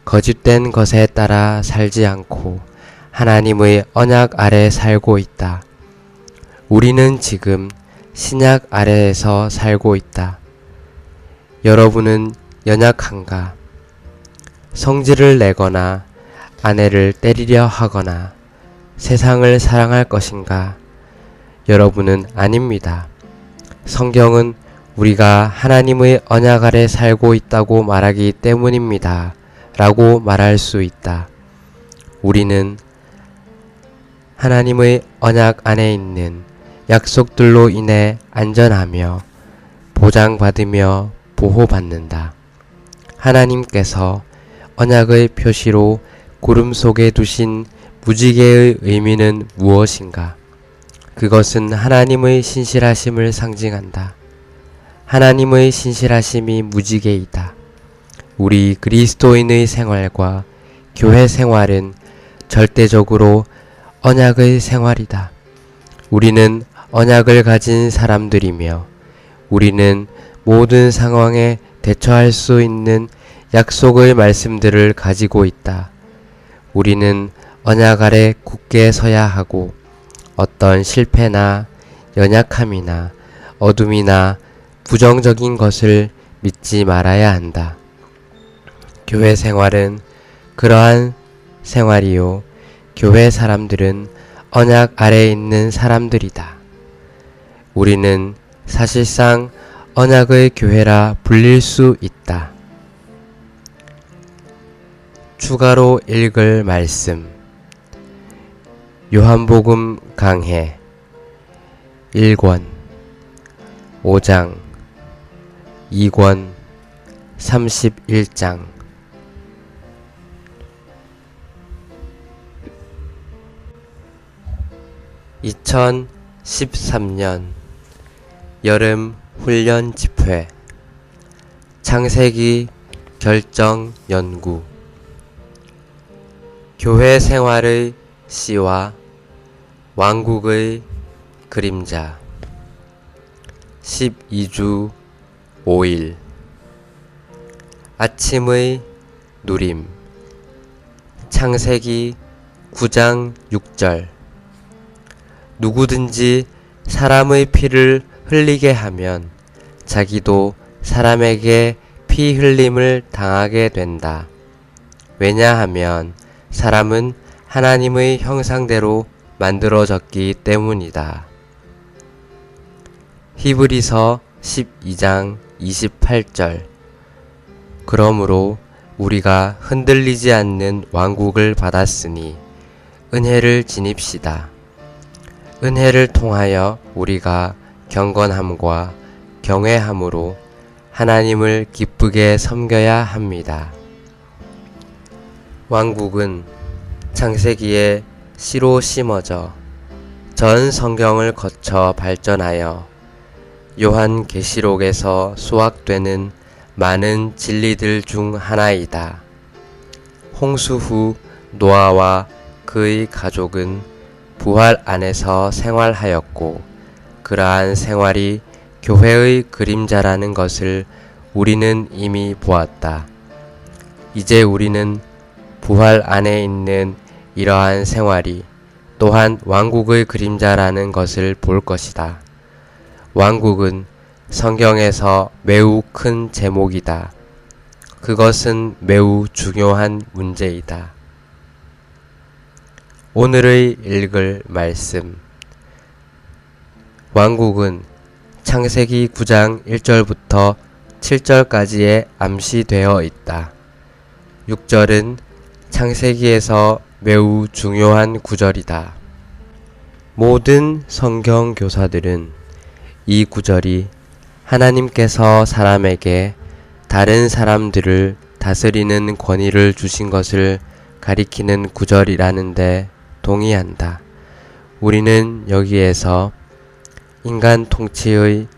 거짓된 것에 따라 살지 않고 하나님의 언약 아래 살고 있다. 우리는 지금 신약 아래에서 살고 있다. 여러분은 연약한가? 성질을 내거나 아내를 때리려 하거나 세상을 사랑할 것인가? 여러분은 아닙니다. 성경은 우리가 하나님의 언약 아래 살고 있다고 말하기 때문입니다. 라고 말할 수 있다. 우리는 하나님의 언약 안에 있는 약속들로 인해 안전하며 보장받으며 보호받는다. 하나님께서 언약의 표시로 구름 속에 두신 무지개의 의미는 무엇인가? 그것은 하나님의 신실하심을 상징한다. 하나님의 신실하심이 무지개이다. 우리 그리스도인의 생활과 교회 생활은 절대적으로 언약의 생활이다. 우리는 언약을 가진 사람들이며 우리는 모든 상황에 대처할 수 있는 약속의 말씀들을 가지고 있다. 우리는 언약 아래 굳게 서야 하고 어떤 실패나 연약함이나 어둠이나 부정적인 것을 믿지 말아야 한다. 교회 생활은 그러한 생활이요. 교회 사람들은 언약 아래에 있는 사람들이다. 우리는 사실상 언약의 교회라 불릴 수 있다. 추가로 읽을 말씀. 요한복음 강해 1권 5장 2권 31장. (2013년) 여름 훈련 집회. 창세기 결정 연구. 교회 생활의 씨와 왕국의 그림자. 12주 5일. 아침의 누림. 창세기 9장 6절. 누구든지 사람의 피를 흘리게 하면 자기도 사람에게 피 흘림을 당하게 된다. 왜냐하면 사람은 하나님의 형상대로 만들어졌기 때문이다. 히브리서 12장 28절. 그러므로 우리가 흔들리지 않는 왕국을 받았으니 은혜를 지닙시다. 은혜를 통하여 우리가 경건함과 경외함으로 하나님을 기쁘게 섬겨야 합니다. 왕국은 창세기에 씨로 심어져 전 성경을 거쳐 발전하여 요한계시록에서 수확되는 많은 진리들 중 하나이다. 홍수 후 노아와 그의 가족은 부활 안에서 생활하였고 그러한 생활이 교회의 그림자라는 것을 우리는 이미 보았다. 이제 우리는 부활 안에 있는 이러한 생활이 또한 왕국의 그림자라는 것을 볼 것이다. 왕국은 성경에서 매우 큰 제목이다. 그것은 매우 중요한 문제이다. 오늘의 읽을 말씀. 왕국은 창세기 9장 1절부터 7절까지에 암시되어 있다. 6절은 창세기에서 매우 중요한 구절이다. 모든 성경 교사들은 이 구절이 하나님께서 사람에게 다른 사람들을 다스리는 권위를 주신 것을 가리키는 구절이라는데 동의한다. 우리는 여기에서 인간 통치의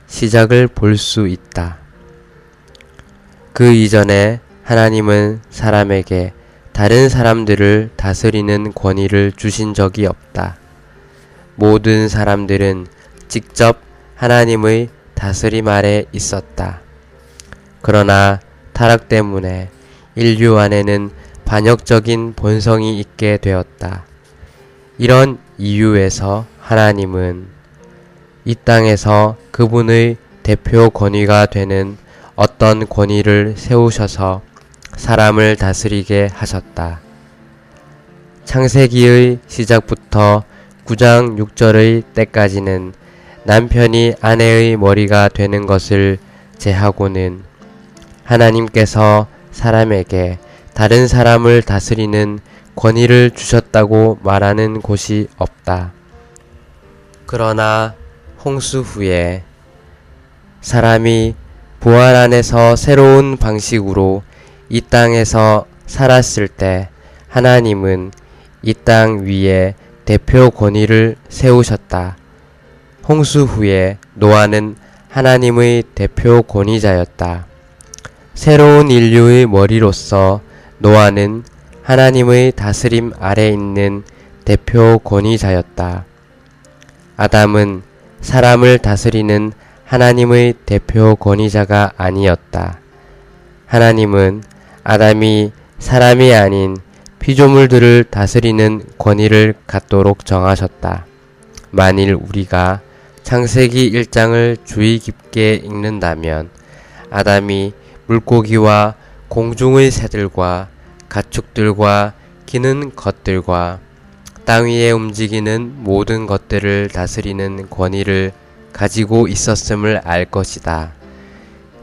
시작을 볼 수 있다. 그 이전에 하나님은 사람에게 다른 사람들을 다스리는 권위를 주신 적이 없다. 모든 사람들은 직접 하나님의 다스림 아래 있었다. 그러나 타락 때문에 인류 안에는 반역적인 본성이 있게 되었다. 이런 이유에서 하나님은 이 땅에서 그분의 대표 권위가 되는 어떤 권위를 세우셔서 사람을 다스리게 하셨다. 창세기의 시작부터 9장 6절의 때까지는 남편이 아내의 머리가 되는 것을 제하고는 하나님께서 사람에게 다른 사람을 다스리는 권위를 주셨다고 말하는 곳이 없다. 그러나 홍수 후에 사람이 부활 안에서 새로운 방식으로 이 땅에서 살았을 때 하나님은 이 땅 위에 대표 권위를 세우셨다. 홍수 후에 노아는 하나님의 대표 권위자였다. 새로운 인류의 머리로서 노아는 하나님의 다스림 아래 있는 대표 권위자였다. 아담은 사람을 다스리는 하나님의 대표 권위자가 아니었다. 하나님은 아담이 사람이 아닌 피조물들을 다스리는 권위를 갖도록 정하셨다. 만일 우리가 창세기 1장을 주의 깊게 읽는다면 아담이 물고기와 공중의 새들과 가축들과 기는 것들과 땅 위에 움직이는 모든 것들을 다스리는 권위를 가지고 있었음을 알 것이다.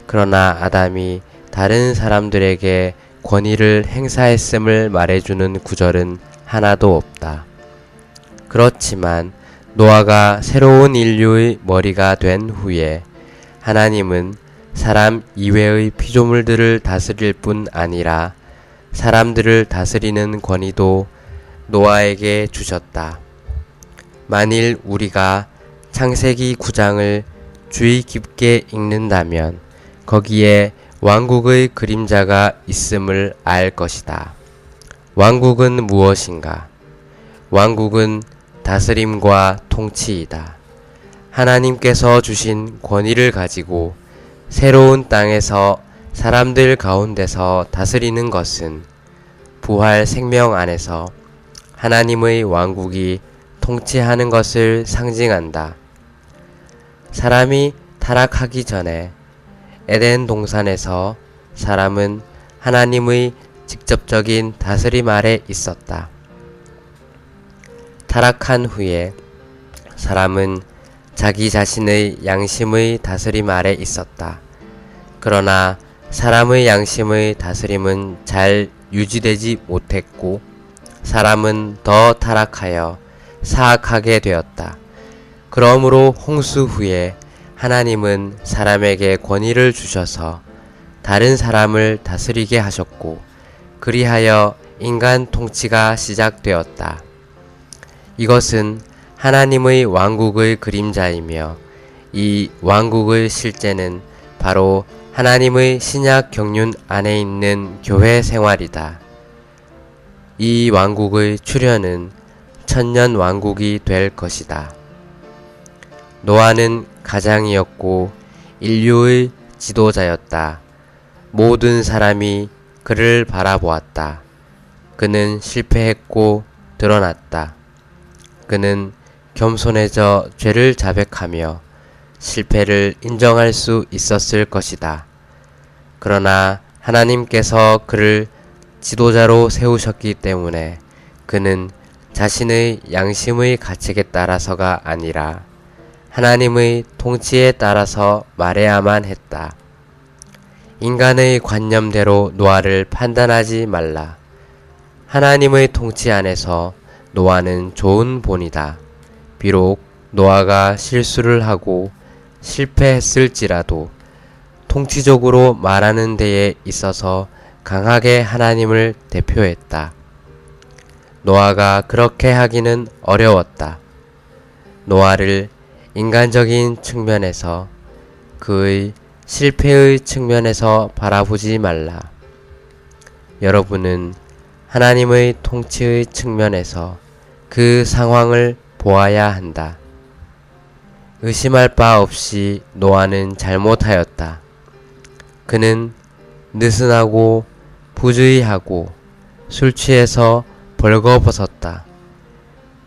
그러나 아담이 다른 사람들에게 권위를 행사했음을 말해주는 구절은 하나도 없다. 그렇지만 노아가 새로운 인류의 머리가 된 후에 하나님은 사람 이외의 피조물들을 다스릴 뿐 아니라 사람들을 다스리는 권위도 노아에게 주셨다. 만일 우리가 창세기 9장을 주의 깊게 읽는다면 거기에 왕국의 그림자가 있음을 알 것이다. 왕국은 무엇인가? 왕국은 다스림과 통치이다. 하나님께서 주신 권위를 가지고 새로운 땅에서 사람들 가운데서 다스리는 것은 부활 생명 안에서 하나님의 왕국이 통치하는 것을 상징한다. 사람이 타락하기 전에 에덴 동산에서 사람은 하나님의 직접적인 다스림 아래 있었다. 타락한 후에 사람은 자기 자신의 양심의 다스림 아래 있었다. 그러나 사람의 양심의 다스림은 잘 유지되지 못했고 사람은 더 타락하여 사악하게 되었다. 그러므로 홍수 후에 하나님은 사람에게 권위를 주셔서 다른 사람을 다스리게 하셨고 그리하여 인간 통치가 시작되었다. 이것은 하나님의 왕국의 그림자이며 이 왕국의 실제는 바로 하나님의 신약 경륜 안에 있는 교회 생활이다. 이 왕국의 출현은 천년 왕국이 될 것이다. 노아는 가장이었고 인류의 지도자였다. 모든 사람이 그를 바라보았다. 그는 실패했고 드러났다. 그는 겸손해져 죄를 자백하며 실패를 인정할 수 있었을 것이다. 그러나 하나님께서 그를 지도자로 세우셨기 때문에 그는 자신의 양심의 가책에 따라서가 아니라 하나님의 통치에 따라서 말해야만 했다. 인간의 관념대로 노아를 판단하지 말라. 하나님의 통치 안에서 노아는 좋은 본이다. 비록 노아가 실수를 하고 실패했을지라도 통치적으로 말하는 데에 있어서 강하게 하나님을 대표했다. 노아가 그렇게 하기는 어려웠다. 노아를 인간적인 측면에서 그의 실패의 측면에서 바라보지 말라. 여러분은 하나님의 통치의 측면에서 그 상황을 보아야 한다. 의심할 바 없이 노아는 잘못하였다. 그는 느슨하고 부주의하고 술 취해서 벌거벗었다.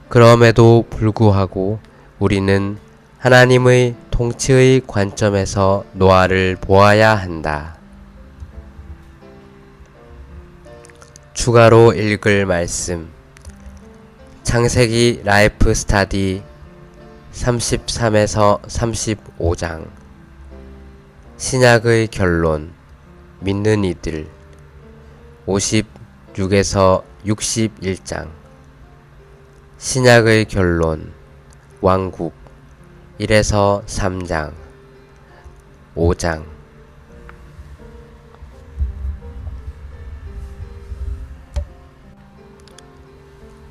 그럼에도 불구하고 우리는 하나님의 통치의 관점에서 노아를 보아야 한다. 추가로 읽을 말씀 창세기 라이프 스타디 33에서 35장 신약의 결론 믿는 이들 56에서 61장 신약의 결론 왕국 1에서 3장 5장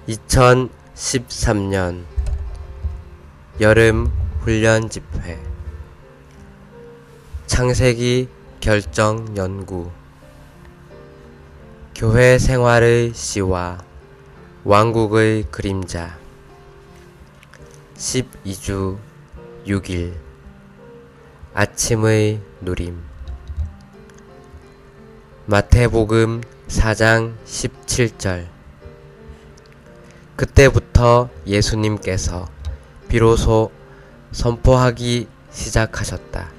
2013년 여름 훈련 집회 창세기 결정 연구 교회 생활의 시와 왕국의 그림자 12주 6일 아침의 누림 마태복음 4장 17절 그때부터 예수님께서 비로소 선포하기 시작하셨다.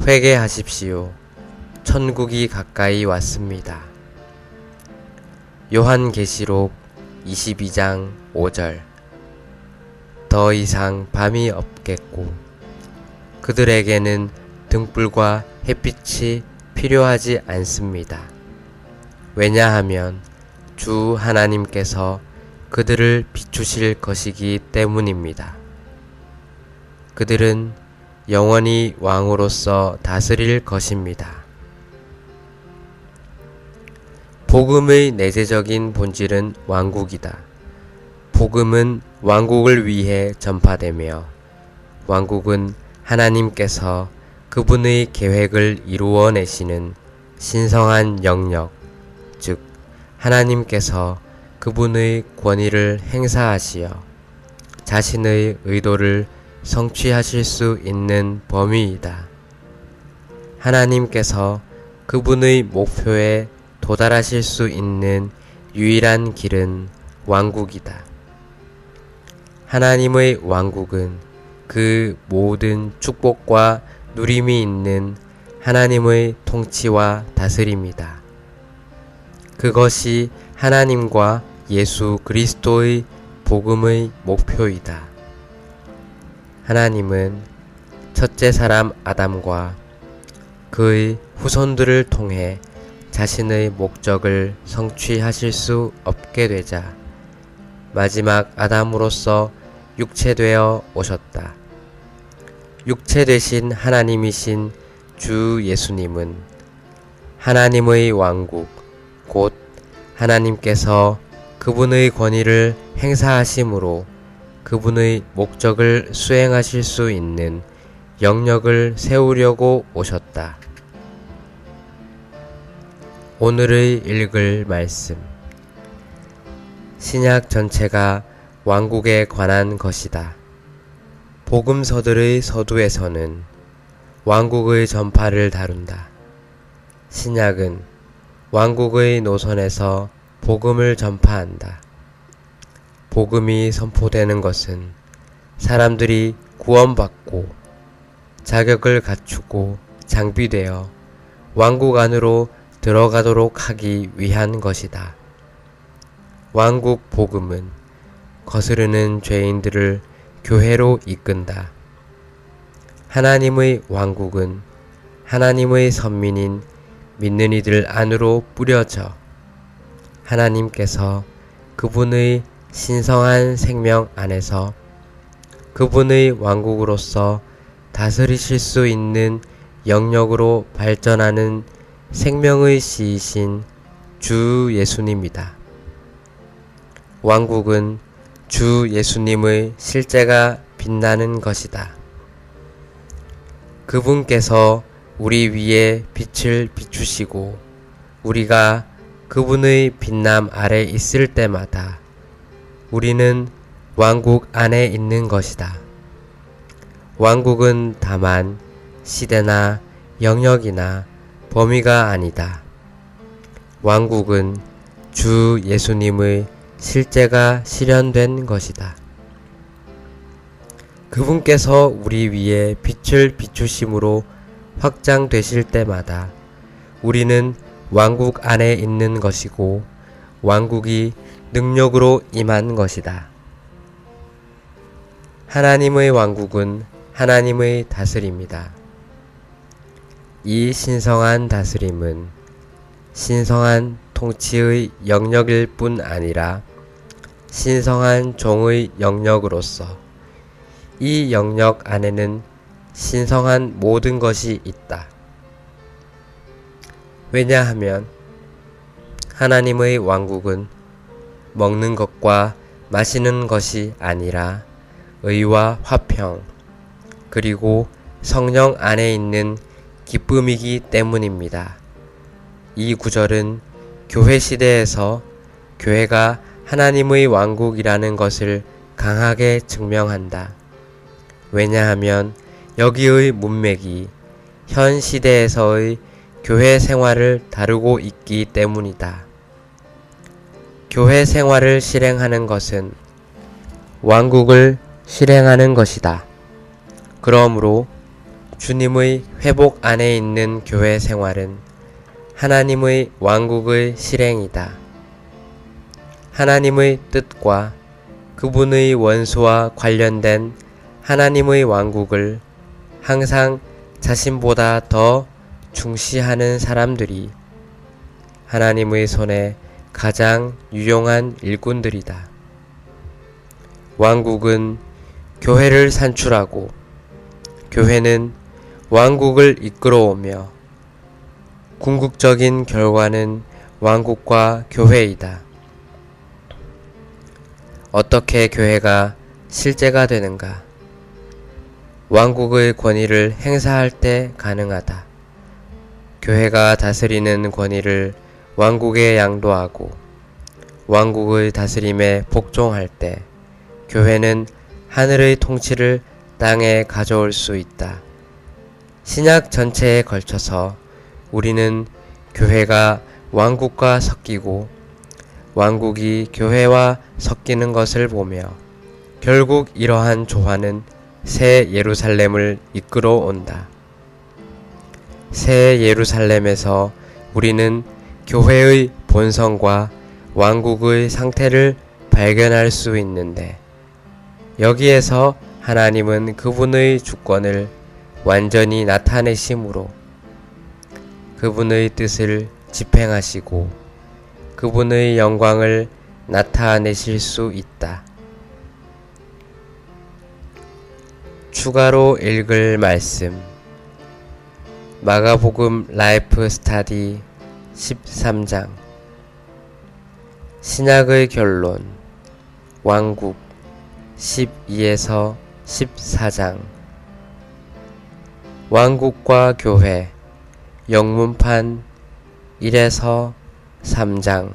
회개하십시오. 천국이 가까이 왔습니다. 요한계시록 22장 5절 더 이상 밤이 없겠고 그들에게는 등불과 햇빛이 필요하지 않습니다. 왜냐하면 주 하나님께서 그들을 비추실 것이기 때문입니다. 그들은 영원히 왕으로서 다스릴 것입니다. 복음의 내재적인 본질은 왕국이다. 복음은 왕국을 위해 전파되며 왕국은 하나님께서 그분의 계획을 이루어내시는 신성한 영역, 즉 하나님께서 그분의 권위를 행사하시어 자신의 의도를 성취하실 수 있는 범위이다. 하나님께서 그분의 목표에 도달하실 수 있는 유일한 길은 왕국이다. 하나님의 왕국은 그 모든 축복과 누림이 있는 하나님의 통치와 다스림이다. 그것이 하나님과 예수 그리스도의 복음의 목표이다. 하나님은 첫째 사람 아담과 그의 후손들을 통해 자신의 목적을 성취하실 수 없게 되자 마지막 아담으로서 육체되어 오셨다. 육체 되신 하나님이신 주 예수님은 하나님의 왕국, 곧 하나님께서 그분의 권위를 행사하심으로 그분의 목적을 수행하실 수 있는 영역을 세우려고 오셨다. 오늘의 읽을 말씀. 신약 전체가 왕국에 관한 것이다. 복음서들의 서두에서는 왕국의 전파를 다룬다. 신약은 왕국의 노선에서 복음을 전파한다. 복음이 선포되는 것은 사람들이 구원받고 자격을 갖추고 장비되어 왕국 안으로 들어가도록 하기 위한 것이다. 왕국 복음은 거스르는 죄인들을 교회로 이끈다. 하나님의 왕국은 하나님의 선민인 믿는 이들 안으로 뿌려져 하나님께서 그분의 신성한 생명 안에서 그분의 왕국으로서 다스리실 수 있는 영역으로 발전하는 생명의 씨이신 주 예수님이다. 왕국은 주 예수님의 실제가 빛나는 것이다. 그분께서 우리 위에 빛을 비추시고 우리가 그분의 빛남 아래 있을 때마다 우리는 왕국 안에 있는 것이다. 왕국은 다만 시대나 영역이나 범위가 아니다. 왕국은 주 예수님의 실제가 실현된 것이다. 그분께서 우리 위에 빛을 비추심으로 확장되실 때마다 우리는 왕국 안에 있는 것이고 왕국이 능력으로 임한 것이다. 하나님의 왕국은 하나님의 다스림이다. 이 신성한 다스림은 신성한 통치의 영역일 뿐 아니라 신성한 종의 영역으로서 이 영역 안에는 신성한 모든 것이 있다. 왜냐하면 하나님의 왕국은 먹는 것과 마시는 것이 아니라 의와 화평, 그리고 성령 안에 있는 기쁨이기 때문입니다. 이 구절은 교회 시대에서 교회가 하나님의 왕국이라는 것을 강하게 증명한다. 왜냐하면 여기의 문맥이 현 시대에서의 교회 생활을 다루고 있기 때문이다. 교회 생활을 실행하는 것은 왕국을 실행하는 것이다. 그러므로 주님의 회복 안에 있는 교회 생활은 하나님의 왕국의 실행이다. 하나님의 뜻과 그분의 원수와 관련된 하나님의 왕국을 항상 자신보다 더 중시하는 사람들이 하나님의 손에 가장 유용한 일꾼들이다. 왕국은 교회를 산출하고 교회는 왕국을 이끌어오며 궁극적인 결과는 왕국과 교회이다. 어떻게 교회가 실제가 되는가? 왕국의 권위를 행사할 때 가능하다. 교회가 다스리는 권위를 왕국에 양도하고 왕국의 다스림에 복종할 때 교회는 하늘의 통치를 땅에 가져올 수 있다. 신약 전체에 걸쳐서 우리는 교회가 왕국과 섞이고 왕국이 교회와 섞이는 것을 보며 결국 이러한 조화는 새 예루살렘을 이끌어 온다. 새 예루살렘에서 우리는 교회의 본성과 왕국의 상태를 발견할 수 있는데 여기에서 하나님은 그분의 주권을 완전히 나타내심으로 그분의 뜻을 집행하시고 그분의 영광을 나타내실 수 있다. 추가로 읽을 말씀 마가복음 라이프 스타디 13장 신약의 결론 왕국 12에서 14장 왕국과 교회 영문판 1에서 3장